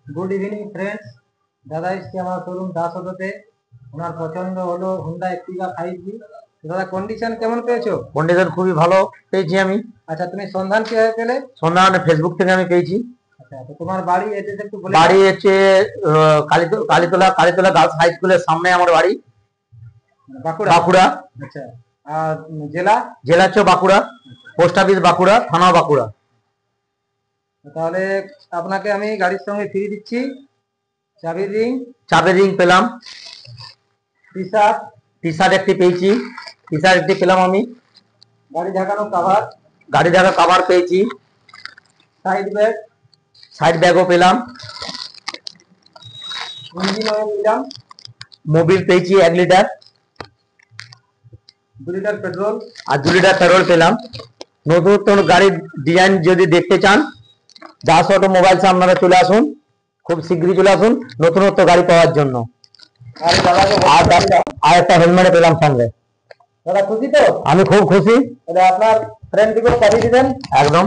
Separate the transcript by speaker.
Speaker 1: Good evening friends. দাদা এসছে আমার শোরুম দাস অটোতে। ওনার পছন্দ হলো হুন্ডা অ্যাক্টিভা 5G। দাদা কন্ডিশন কেমন পেয়েছো?
Speaker 2: কন্ডিশন খুবই ভালো পেয়েছি আমি।
Speaker 1: আচ্ছা, তুমি সন্ধান কিভাবে পেলে?
Speaker 2: সন্ধান ফেসবুক থেকে আমি পেয়েছি।
Speaker 1: আচ্ছা, তো তোমার বাড়ি এড্রেস একটু বলে
Speaker 2: বাড়ি
Speaker 1: দাও।
Speaker 2: হচ্ছে কালীতলা গার্লস হাই স্কুলের সামনে আমার বাড়ি,
Speaker 1: বাঁকুড়া।
Speaker 2: বাঁকুড়া।
Speaker 1: আচ্ছা, আর জেলা?
Speaker 2: জেলা হচ্ছে বাঁকুড়া, পোস্ট অফিস বাঁকুড়া, থানা বাঁকুড়া।
Speaker 1: তাহলে আপনাকে আমি গাড়ির সঙ্গে ফ্রি দিচ্ছি
Speaker 2: চাবি রিং পেলাম,
Speaker 1: টি
Speaker 2: শার্ট একটি পেয়েছি, টি শার্ট একটি পেলাম আমি,
Speaker 1: গাড়ি ঢাকানো কাভার,
Speaker 2: গাড়ি ঢাকা কভার পেয়েছি, সাইড ব্যাগও পেলাম,
Speaker 1: ইঞ্জিন অয়েল নিলাম,
Speaker 2: মোবিল পেয়েছি 1 লিটার,
Speaker 1: 2 লিটার পেট্রোল
Speaker 2: আর 2 লিটার পেট্রোল পেলাম। নতুন গাড়ির ডিজাইন যদি দেখতে চান, দাস অটোমোবাইলস আপনারা চলে আসুন, খুব শীঘ্রই চলে আসুন নতুনত্ব গাড়ি পাওয়ার জন্য। আর একটা হেলমেট পেলাম সঙ্গে।
Speaker 1: দাদা খুশি তো?
Speaker 2: আমি খুব খুশি।
Speaker 1: তাহলে আপনার ফ্রেন্ডকে পাঠিয়ে দিবেন।
Speaker 2: একদম।